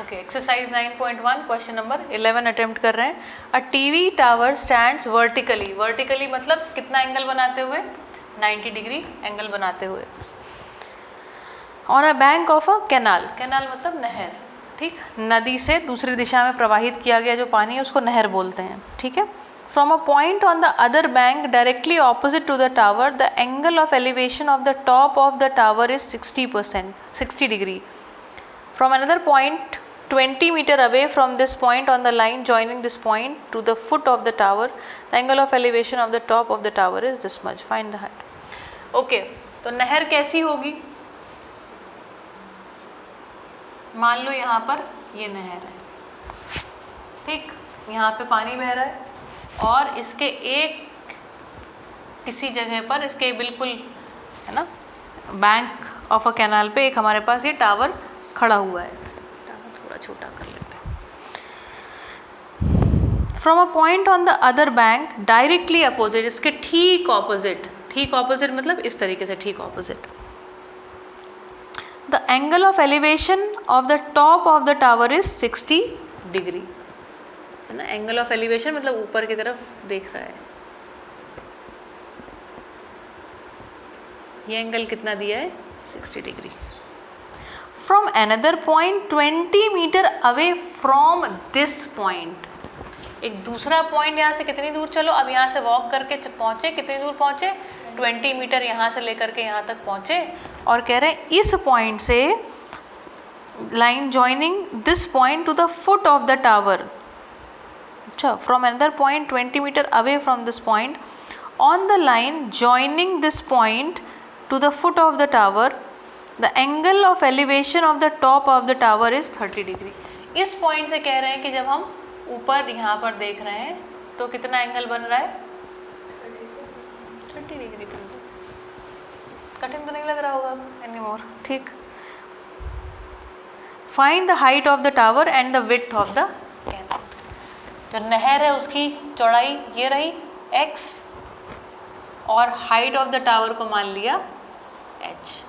Okay, exercise 9.1 question number 11 attempt कर रहे हैं। A TV tower stands vertically, vertically मतलब कितना एंगल बनाते हुए, 90 डिग्री एंगल बनाते हुए, on a bank of a canal, canal मतलब नहर, ठीक, नदी से दूसरी दिशा में प्रवाहित किया गया जो पानी है उसको नहर बोलते हैं, ठीक है। From a point on the other bank directly opposite to the tower, the angle of elevation of the top of the tower is 60 degree. From another point 20 meter away from this point on the line joining this point to the foot of the tower, the angle of elevation of the top of the tower is this much. Find the height. Okay, तो नहर कैसी होगी? मान लो यहाँ पर ये नहर है, ठीक, यहाँ पे पानी बह रहा है और इसके एक किसी जगह पर, इसके बिल्कुल है ना, बैंक ऑफ अ कैनाल पे एक हमारे पास ये टावर खड़ा हुआ है। टावर थोड़ा छोटा कर लेते हैं। From a point on the other bank directly opposite, इसके ठीक ऑपोजिट, ठीक ऑपोजिट मतलब इस तरीके से ठीक opposite, the angle of elevation of the top of the tower is 60 degree, है ना। एंगल ऑफ एलिवेशन मतलब ऊपर की तरफ देख रहा है। ये एंगल कितना दिया है, 60 डिग्री। From another point 20 मीटर away from this point, एक दूसरा पॉइंट यहाँ से कितनी दूर, चलो अब यहाँ से वॉक करके पहुँचे, कितनी दूर पहुँचे, 20 मीटर यहाँ से लेकर के यहाँ तक पहुँचे, और कह रहे हैं इस पॉइंट से line joining this point to the foot of the tower, अच्छा, from another point 20 metre away from this point on the line joining this point to the foot of the tower, the angle of elevation of the top of the tower is 30 degree. इस point से कह रहे हैं कि जब हम ऊपर यहाँ पर देख रहे हैं तो कितना एंगल बन रहा है, 30 डिग्री. कठिन तो नहीं लग रहा होगा एनी मोर, ठीक. Find the height of the tower and the width of the canal. जो नहर है उसकी चौड़ाई ये रही x और हाइट ऑफ द टावर को मान लिया h.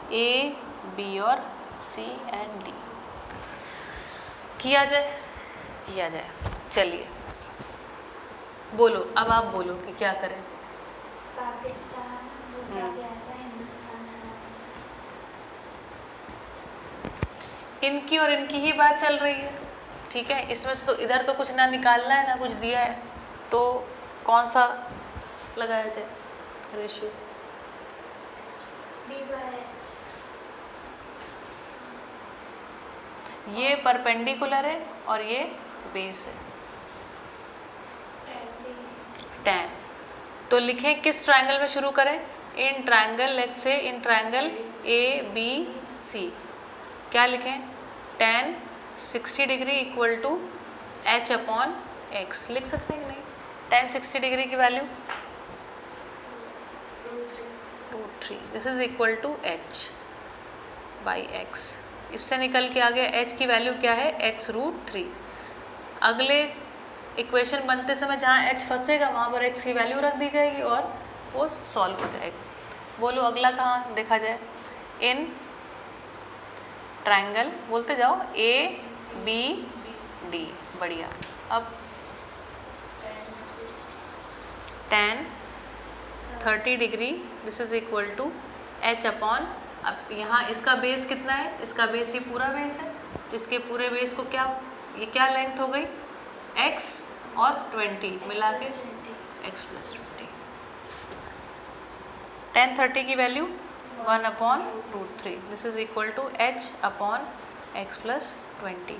A, B और C एंड D किया जाए. चलिए बोलो, अब आप बोलो कि क्या करें. पाकिस्तान, हिंदुस्तान. इनकी और इनकी ही बात चल रही है, ठीक है. इसमें तो इधर तो कुछ ना निकालना है ना कुछ दिया है, तो कौन सा लगाया जाए रेशियो. ये परपेंडिकुलर है और ये बेस है, tan. तो लिखें किस ट्रायंगल में शुरू करें, in triangle, let's say in triangle ABC. क्या लिखें, tan 60 degree equal to h upon x. लिख सकते हैं कि नहीं. tan 60 डिग्री की value √3, this is equal to h by x. इससे निकल के आ गया h की वैल्यू क्या है, x √3. अगले इक्वेशन बनते समय जहाँ h फंसेगा वहाँ पर x की वैल्यू रख दी जाएगी और वो सॉल्व हो जाएगा. बोलो अगला कहाँ देखा जाए, इन ट्रायंगल, बोलते जाओ ABD. बढ़िया. अब tan 30 degree this is equal to h upon, अब यहाँ इसका बेस कितना है, इसका बेस ये पूरा बेस है, तो इसके पूरे बेस को क्या, ये क्या लेंथ हो गई, x और 20 मिला के x + 20. tan 30 की value 1 upon √3, this is equal to h upon x + 20.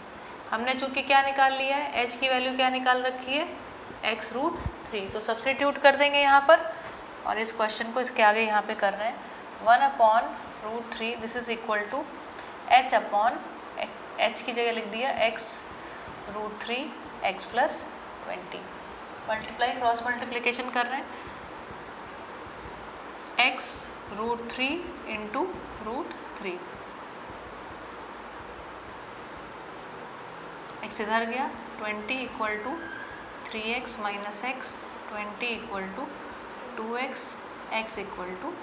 हमने चूँकि क्या निकाल लिया है, h की वैल्यू क्या निकाल रखी है, x √3. तो सब्स्टिट्यूट कर देंगे यहाँ पर और इस क्वेश्चन को इसके आगे यहाँ पे कर रहे हैं. 1 upon √3 this is equal to h upon h की जगह लिख दिया x √3 x + 20. Multiply, cross multiplication कर रहे हैं, x √3 इंटू √3. x इधर गया, 20 equal to 3x minus x, 20 equal to 2x, x equal to.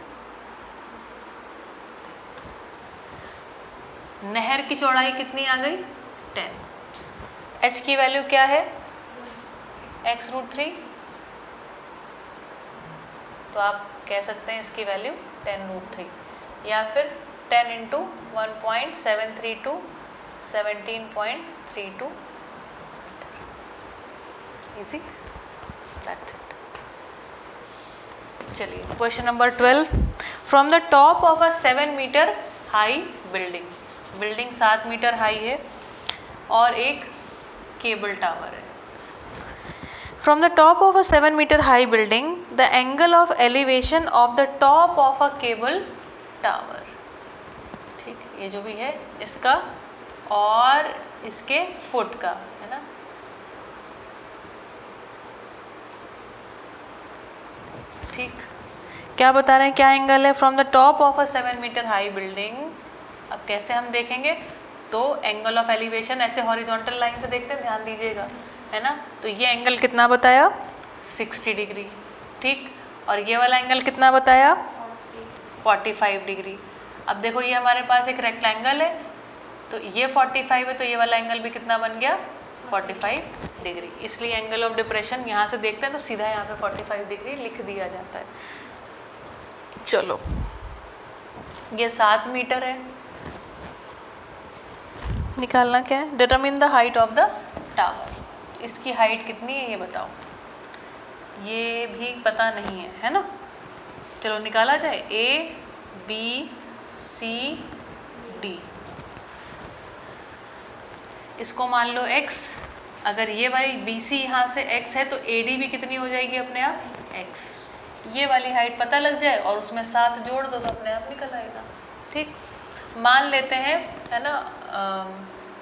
नहर की चौड़ाई कितनी आ गई, 10। h की वैल्यू क्या है? x√3। तो आप कह सकते हैं इसकी वैल्यू 10√3 या फिर 10 इंटू 1.732 17.32 इजी, दैट्स इट। चलिए question number 12। From the top of a 7 metre high building, building 7 metre high है और एक केबल टावर है। From the top of a 7 meter high building, the angle of elevation of the top of a cable tower, ठीक, ये जो भी है इसका और इसके फुट का है ना। ठीक, क्या बता रहे हैं, क्या एंगल है from the top of a 7 metre high building. अब कैसे हम देखेंगे, तो एंगल ऑफ एलिवेशन ऐसे हॉरिजॉन्टल लाइन से देखते हैं, ध्यान दीजिएगा, है ना। तो ये एंगल कितना बताया? 60 डिग्री। ठीक, और ये वाला एंगल कितना बताया? 45 डिग्री। अब देखो ये हमारे पास एक रेक्टेंगल है, तो ये 45 है, तो ये वाला एंगल भी कितना बन गया? 45 डिग्री। इसलिए एंगल ऑफ डिप्रेशन यहाँ से देखते हैं तो सीधा यहाँ पे 45 डिग्री लिख दिया जाता है। चलो, ये 7 मीटर है, निकालना क्या है? Determine the height of the tower. इसकी हाइट कितनी है ये बताओ, ये भी पता नहीं है, है ना। चलो निकाला जाए, ए बी सी डी, इसको मान लो x। अगर ये वाली बी सी यहाँ से x है तो ए डी भी कितनी हो जाएगी अपने आप? x। ये वाली हाइट पता लग जाए और उसमें 7 जोड़ दो तो अपने आप निकल आएगा। ठीक, मान लेते हैं, है ना,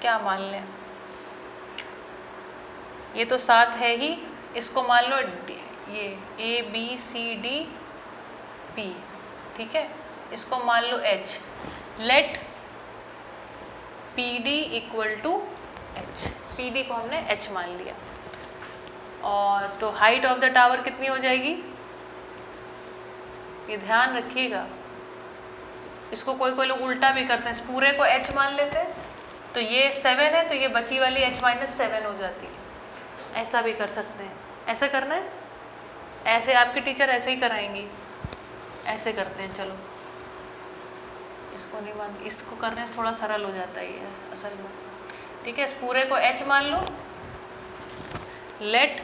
क्या मान लें, ये तो 7 है ही, इसको मान लो ये A B C D P, ठीक है, इसको मान लो h। Let P D equal to h, P D को हमने h मान लिया, और तो हाइट ऑफ द टावर कितनी हो जाएगी? ये ध्यान रखिएगा, इसको कोई कोई लोग उल्टा भी करते हैं, इस पूरे को h मान लेते हैं, तो ये 7 है तो ये बची वाली h-7 हो जाती है। ऐसा भी कर सकते हैं, ऐसा करना है, ऐसे आपकी टीचर ऐसे ही कराएंगी, ऐसे करते हैं। चलो इसको नहीं मान, इसको करने से थोड़ा सरल हो जाता है ये असल में। ठीक है, इस पूरे को h मान लो। Let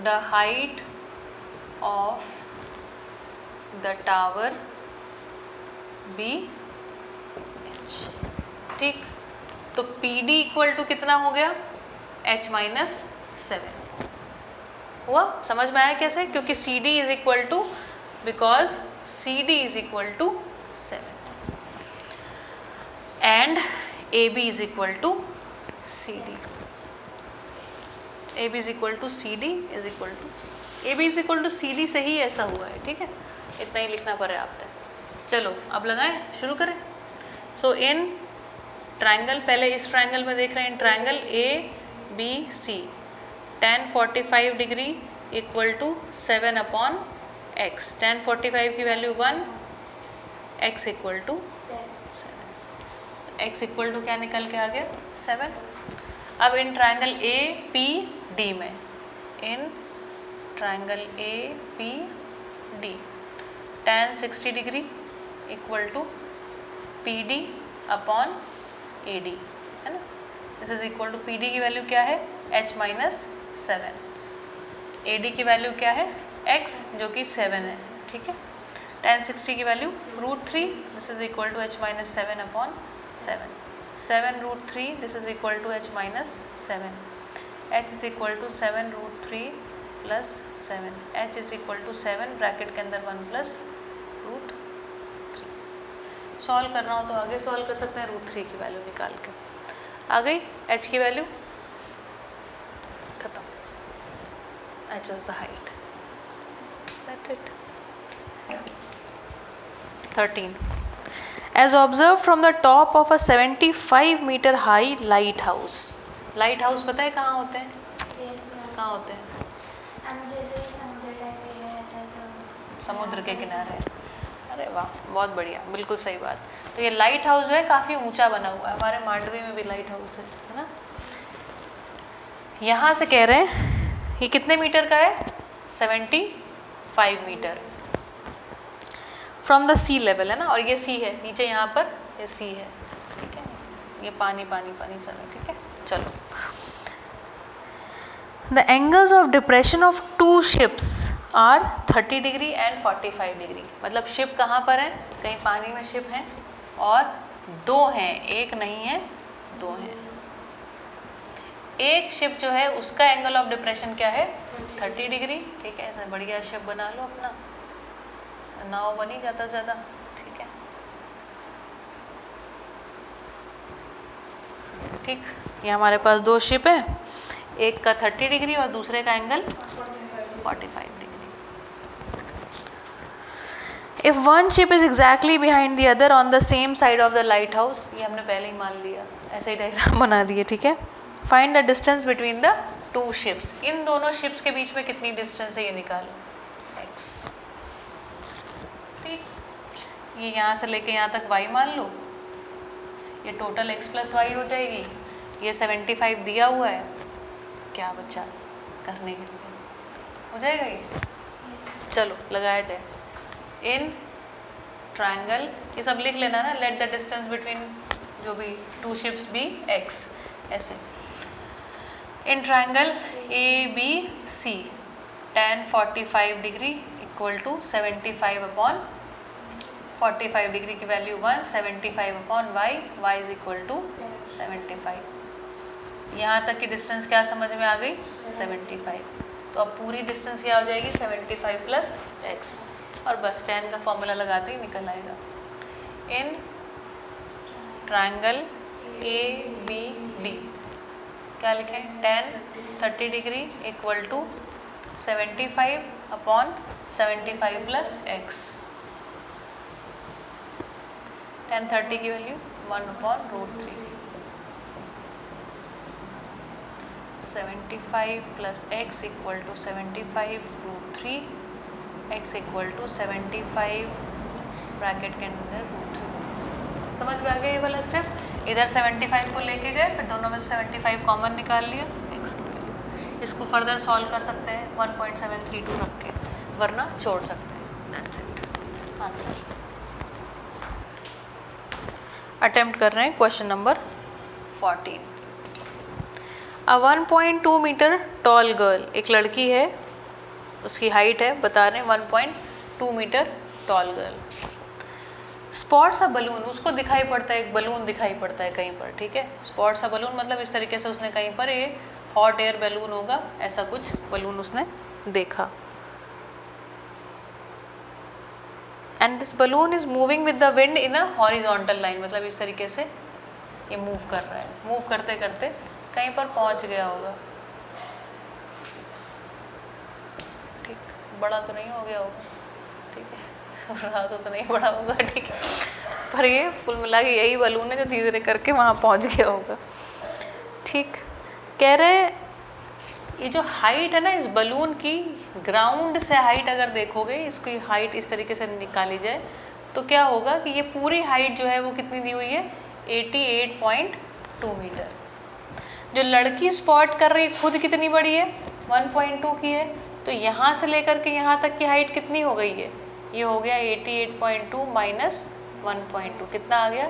the height of the tower be h। ठीक, तो पी डी इक्वल टू कितना हो गया? h-7 हुआ। समझ में आया कैसे? क्योंकि C D is equal to, because C D is equal to 7 and A B is equal to C D. A B is equal to C D is equal to, A B is equal to C D से ही ऐसा हुआ है। ठीक है, इतना ही लिखना पर्याप्त है। चलो अब लगाएं, शुरू करें। सो इन ट्रायंगल, पहले इस ट्रायंगल में देख रहे हैं, triangle A B C, tan 45 degree equal to 7 upon x। tan 45 की value 1, x equal to 7, x equal to क्या निकल के आ गया? 7। अब in triangle A P D में, in triangle A P D, tan 60 degree equal to P D upon A D, है ना। This is equal to, P D की वैल्यू क्या है? h-7, ए डी की वैल्यू क्या है? x, जो कि 7 है। ठीक है, tan 60 की value √3, this is equal to h-7 upon 7, 7 √3, this is equal to h-7, h is equal to 7 √3 plus 7, h is equal to 7 bracket के अंदर 1 प्लस √3। सॉल्व करना हो तो आगे सॉल्व कर सकते हैं, √3 की वैल्यू निकाल के। आ गई h की वैल्यू, खत्म। h was the height, that's it। 13, as observed from the top of a 75 meter high lighthouse। lighthouse पता है कहाँ होते हैं? कहाँ होते हैं? हम जैसे समुद्र टाइप एरिया रहता है तो समुद्र के किनारे, है अरे वाह, बहुत बढ़िया, बिल्कुल सही बात। तो ये लाइट हाउस जो है काफ़ी ऊंचा बना हुआ है, हमारे मांडवी में भी लाइट हाउस है ना। यहाँ से कह रहे हैं ये कितने मीटर का है, 75 metre from the sea level, है ना। और ये सी है नीचे, यहाँ पर ये सी है, ठीक है। ये पानी पानी पानी सब है, ठीक है। चलो, the angles of depression of two ships are 30 degree and 45 degree. मतलब शिप कहाँ पर है, कहीं पानी में शिप है और दो हैं, एक नहीं है, दो हैं। एक शिप जो है उसका एंगल ऑफ डिप्रेशन क्या है, 30 डिग्री, ठीक है। बढ़िया शिप बना लो, अपना नाव बनी ज़्यादा से ज़्यादा, ठीक है। ठीक, ये हमारे पास दो शिप है, एक का 30 डिग्री और दूसरे का angle 45 degree. If one ship is exactly behind the other on the same side of the light house, ये हमने पहले ही मान लिया, ऐसे ही डायग्राम बना दिए, ठीक है। Find the distance between the two ships, इन दोनों शिप्स के बीच में कितनी डिस्टेंस है ये निकालो, x। ठीक, ये यहाँ से लेके यहाँ तक y मान लो, ये टोटल x प्लस वाई हो जाएगी। ये 75 दिया हुआ है, क्या बच्चा करने के लिए हो जाएगा ये। चलो लगाया जाए। इन ट्रायंगल, ये सब लिख लेना ना, लेट द डिस्टेंस बिटवीन जो भी टू शिप्स बी x, ऐसे। In triangle A B C tan 45 degree equal to 75 upon 45 degree की value 1, 75 upon y, y is equal to 75। यहाँ तक की डिस्टेंस क्या समझ में आ गई, 75। तो अब पूरी डिस्टेंस क्या हो जाएगी, 75 प्लस x, और बस tan का फॉर्मूला लगाते ही निकल आएगा। In triangle A B D क्या लिखें, tan 30 degree equal to 75 upon 75 plus x। tan 30 की value 1 upon √3, 75 plus x equal to 75 √3, x equal to 75 bracket के अंदर √3। समझ में आ गया ये वाला स्टेप। इधर 75 को लेके गए, फिर दोनों में से 75 कॉमन निकाल लिया, x की वैल्यू। इसको फर्दर सॉल्व कर सकते हैं 1.732 रख के, वरना छोड़ सकते हैं। That's it, answer. अटेम्प्ट कर रहे हैं क्वेश्चन नंबर 14। अ 1.2 मीटर टॉल गर्ल, एक लड़की है, उसकी हाइट है बता रहे हैं 1.2 metre tall girl, spots a balloon, उसको दिखाई पड़ता है, एक बलून दिखाई पड़ता है कहीं पर, ठीक है। स्पॉट्स अ बलून मतलब इस तरीके से उसने कहीं पर, ये हॉट एयर बैलून होगा, ऐसा कुछ बलून उसने देखा। And this balloon is moving with the wind in a horizontal line, मतलब इस तरीके से ये मूव कर रहा है, मूव करते करते कहीं पर पहुंच गया होगा, ठीक, बड़ा तो नहीं हो गया होगा, ठीक है, रहा तो नहीं बड़ा होगा, ठीक है, पर ये कुल मिला के यही बलून है जो धीरे धीरे करके वहाँ पहुँच गया होगा, ठीक। कह रहे हैं ये जो हाइट है ना इस बलून की, ग्राउंड से हाइट अगर देखोगे, इसकी हाइट इस तरीके से निकाली जाए तो क्या होगा कि ये पूरी हाइट जो है वो कितनी दी हुई है, 88.2 मीटर। जो लड़की स्पॉट कर रही खुद कितनी बड़ी है, 1.2 की है, तो यहाँ से लेकर के यहाँ तक की हाइट कितनी हो गई है, ये हो गया 88.2 माइनस 1.2, कितना आ गया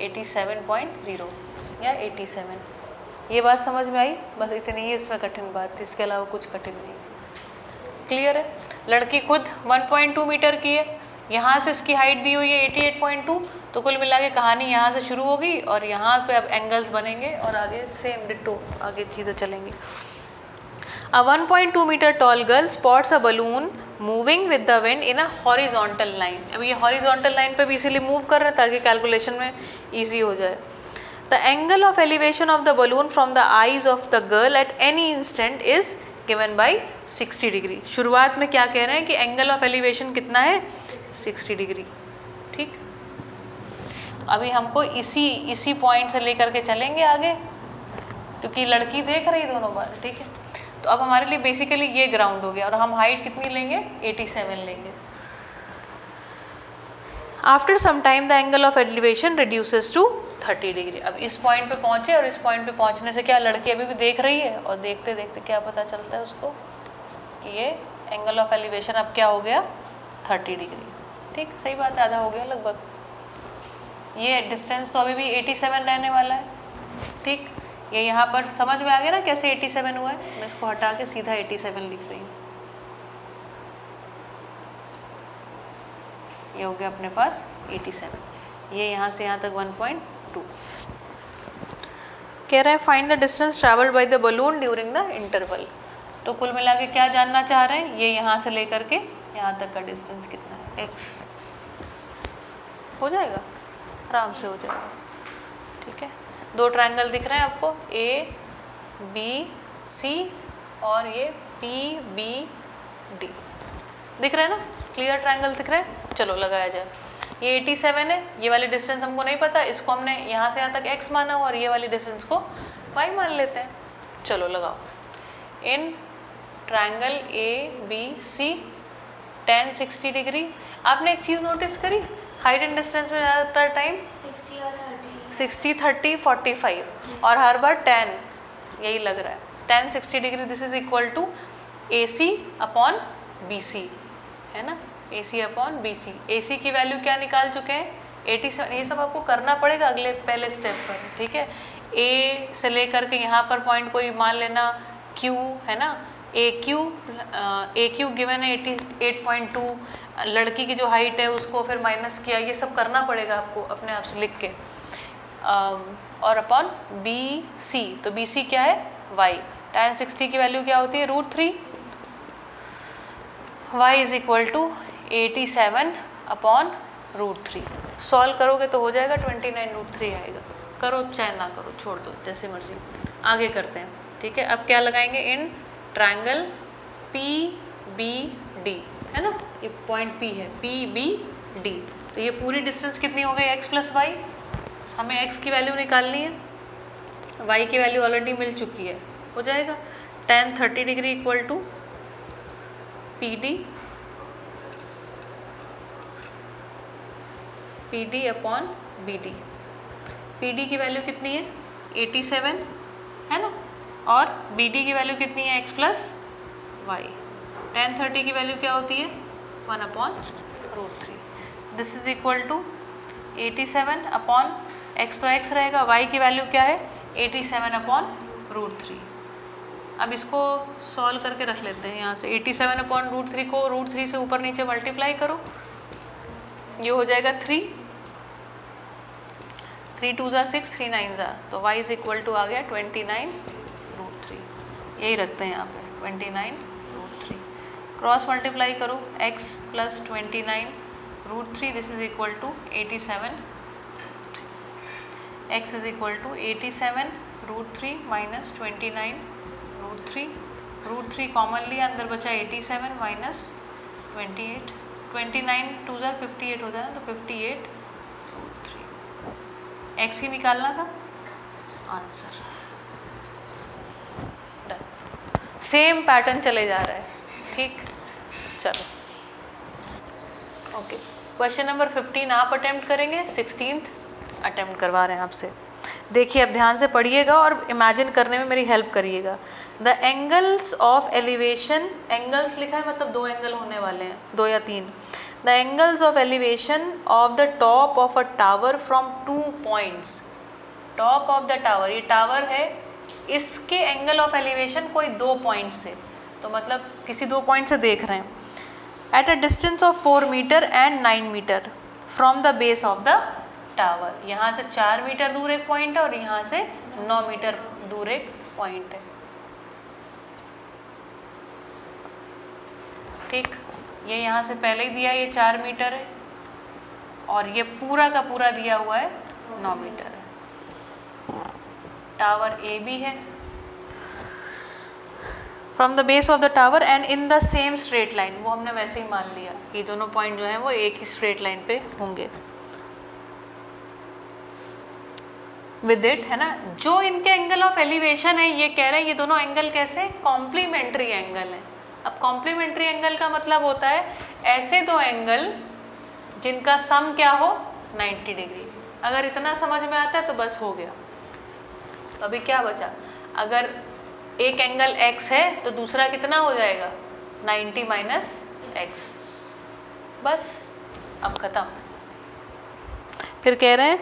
87.0 या 87। ये बात समझ में आई, बस इतनी ही इसमें कठिन बात थी, इसके अलावा कुछ कठिन नहीं। क्लियर है। लड़की खुद 1.2 मीटर की है, यहाँ से इसकी हाइट दी हुई है 88.2, तो कुल मिला के कहानी यहाँ से शुरू होगी और यहाँ पे अब एंगल्स बनेंगे और आगे सेम डिट्टो आगे चीज़ें चलेंगी। A 1.2 meter tall girl spots a balloon moving with the wind in a horizontal line। अब ये horizontal line पे भी इसीलिए मूव कर रहे हैं ताकि कैलकुलेशन में ईजी हो जाए। The angle of elevation of the balloon from the eyes of the girl at any instant is given by 60 degree. शुरुआत में क्या कह रहे हैं कि एंगल ऑफ एलिवेशन कितना है, 60 डिग्री, ठीक। तो अभी हमको इसी पॉइंट से लेकर के चलेंगे आगे, क्योंकि लड़की देख रही दोनों बार, ठीक है। तो अब हमारे लिए बेसिकली ये ग्राउंड हो गया और हम हाइट कितनी लेंगे, 87 लेंगे। After some time the angle of elevation reduces to 30 degree. अब इस पॉइंट पे पहुंचे और इस पॉइंट पे पहुंचने से क्या लड़की अभी भी देख रही है, और देखते देखते क्या पता चलता है उसको कि ये एंगल ऑफ एलिवेशन अब क्या हो गया 30 डिग्री। ठीक, सही बात है, आधा हो गया लगभग। ये डिस्टेंस तो अभी भी 87 रहने वाला है। ठीक, ये यहाँ पर समझ में आ गया ना कैसे 87 हुआ है। मैं इसको हटा के सीधा 87 लिख रही हूँ। ये हो गया अपने पास 87। ये यहाँ से यहाँ तक 1.2। कह रहे हैं find the distance travelled by the balloon during the interval. तो कुल मिला के क्या जानना चाह रहे हैं, ये यहाँ से लेकर के यहाँ तक का डिस्टेंस कितना है, x। हो जाएगा, आराम से हो जाएगा। ठीक है, दो ट्रायंगल दिख रहे हैं आपको, ए बी सी और ये पी बी डी दिख रहे हैं ना, क्लियर ट्रायंगल दिख रहे हैं। चलो लगाया जाए। ये 87 है, ये वाली डिस्टेंस हमको नहीं पता, इसको हमने यहाँ से यहाँ तक x माना हुआ और ये वाली डिस्टेंस को y मान लेते हैं। चलो लगाओ। In triangle A B C tan 60 degree. आपने एक चीज़ नोटिस करी, हाइट एंड डिस्टेंस में ज़्यादातर टाइम 60 और 30 60 30 45 और हर बार tan यही लग रहा है। tan 60 degree this is equal to AC upon BC, है ना, AC अपॉन BC। AC की वैल्यू क्या निकाल चुके हैं 87। ये सब आपको करना पड़ेगा अगले पहले स्टेप पर। ठीक है, A से लेकर के यहाँ पर पॉइंट कोई मान लेना Q, है ना, AQ गिवन है 88.2, लड़की की जो हाइट है उसको फिर माइनस किया, ये सब करना पड़ेगा आपको अपने आप से लिख के। और अपॉन BC, तो BC क्या है y। tan 60 की वैल्यू क्या होती है √3, y is equal to 87 upon √3। Solve करोगे तो हो जाएगा 29√3 आएगा। करो चाहे ना करो, छोड़ दो, जैसे मर्जी। आगे करते हैं। ठीक है, अब क्या लगाएंगे, इन ट्रायंगल PBD, है ना, ये पॉइंट P है, PBD। तो ये पूरी डिस्टेंस कितनी हो गई x प्लस वाई। हमें x की वैल्यू निकालनी है, y की वैल्यू ऑलरेडी मिल चुकी है, हो जाएगा tan 30 degree equal to PD upon BD। PD की वैल्यू कितनी है 87, है ना, और BD की वैल्यू कितनी है x प्लस वाई। tan 30 की वैल्यू क्या होती है 1 upon √3। This is equal to 87 upon x, तो x रहेगा, y की वैल्यू क्या है 87 अपॉन √3। अब इसको सॉल्व करके रख लेते हैं यहाँ से। 87 अपॉन √3 को √3 से ऊपर नीचे मल्टीप्लाई करो, ये हो जाएगा 3 2 ज़ा 6 3 9 ज़ा, तो y इज इक्वल टू आ गया 29√3। यही रखते हैं यहाँ पे 29√3। क्रॉस मल्टीप्लाई करो, x प्लस 29√3 this is equal to 87। x is equal to 87√3 minus 29√3। √3 common लिया, अंदर बचा 87 माइनस 28। 29 2 ज़ा 58 हो जाए, तो 58√3। x ही निकालना था आंसर। डन। सेम पैटर्न चले जा रहा है। ठीक, चलो ओके। क्वेश्चन नंबर 15 आप अटेम्प्ट करेंगे, 16th अटेम्प्ट करवा रहे हैं आपसे। देखिए अब ध्यान से पढ़िएगा और इमेजिन करने में मेरी हेल्प करिएगा। The angles of elevation, angles लिखा है मतलब 2 एंगल होने वाले हैं, 2 या 3। The angles of elevation of the top of a tower from 2 points. Top of the tower, ये टावर है, इसके एंगल ऑफ एलिवेशन कोई 2 पॉइंट से, तो मतलब किसी 2 पॉइंट से देख रहे हैं। At a distance of 4 metre and 9 metre from the base of the tower. यहाँ से 4 मीटर दूर एक पॉइंट है और यहाँ से 9 मीटर दूर एक पॉइंट है। ठीक, ये यहाँ से पहले ही दिया, ये 4 मीटर है और ये पूरा का पूरा दिया हुआ है 9 मीटर है। टावर ए बी है from the base of the tower and in the same straight line. वो हमने वैसे ही मान लिया कि दोनों पॉइंट जो हैं वो एक ही स्ट्रेट लाइन पे होंगे विद इट, है ना। जो इनके एंगल ऑफ एलिवेशन है, ये कह रहे हैं ये दोनों एंगल कैसे, कॉम्प्लीमेंट्री एंगल है। अब कॉम्प्लीमेंट्री एंगल का मतलब होता है ऐसे 2 एंगल जिनका सम क्या हो 90 डिग्री। अगर इतना समझ में आता है तो बस हो गया। तो अभी क्या बचा, अगर एक एंगल x है तो दूसरा कितना हो जाएगा 90 माइनस x, बस अब खत्म। फिर कह रहे हैं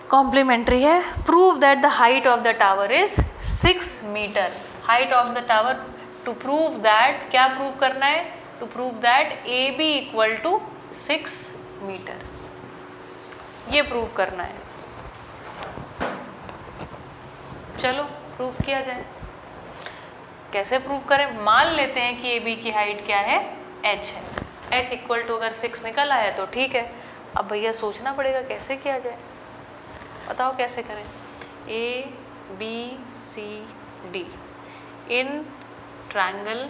कॉम्प्लीमेंट्री है, prove that the height of the tower is 6 metre. Height of the tower, to prove that, क्या प्रूव करना है, to prove that A B equal to 6 metre, ये प्रूव करना है। चलो प्रूव किया जाए। कैसे प्रूव करें, मान लेते हैं कि ए बी की हाइट क्या है h है, h इक्वल टू अगर 6 निकल आया तो ठीक है। अब भैया सोचना पड़ेगा कैसे किया जाए, बताओ कैसे करें। A B C D in triangle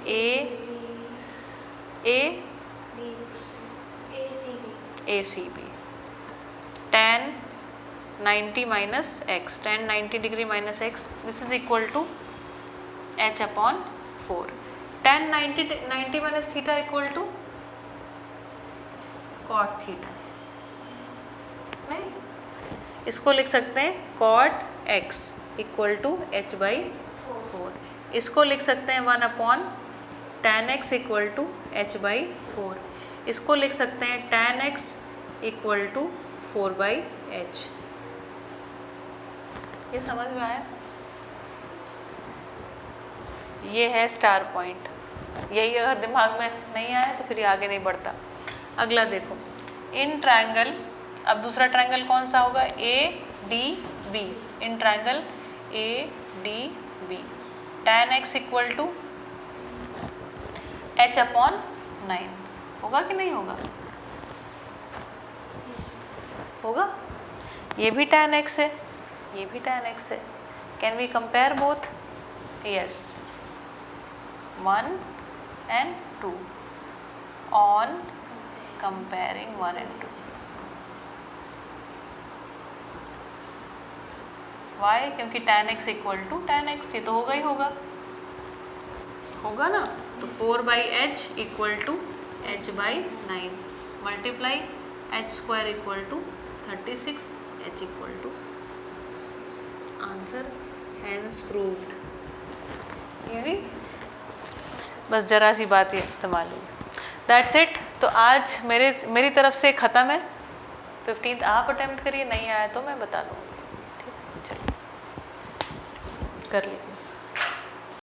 A C B, tan 90 minus x, tan 90 degree minus x, this is equal to h upon 4। tan 90 minus theta equal to cot theta, नहीं, इसको लिख सकते हैं cot x equal to h by 4। इसको लिख सकते हैं 1 upon tan x equal to h by 4। इसको लिख सकते हैं tan x equal to 4 by h। ये समझ में आया, ये है स्टार पॉइंट। यही अगर दिमाग में नहीं आया तो फिर ये आगे नहीं बढ़ता। अगला देखो, इन ट्रायंगल, अब दूसरा ट्रायंगल कौन सा होगा, A D B, in triangle A D B, tan x equal to h upon 9, होगा कि नहीं होगा, होगा। ये भी tan x है, ये भी tan x है, can we compare both, yes, 1 and 2 on comparing 1 and 2। Why? क्योंकि tan x equal to tan x, ये तो होगा ही होगा, होगा ना। तो 4 by H equal to h by 9 multiply h square equal to 36, h equal to, answer hence proved. Easy, बस जरा सी बात ये इस्तेमाल हुई, दैट्स इट। तो आज मेरी तरफ से ख़त्म है। 15th आप अटेम्प्ट करिए, नहीं आया तो मैं बता दूँगी, ठीक है, चलिए कर लीजिए।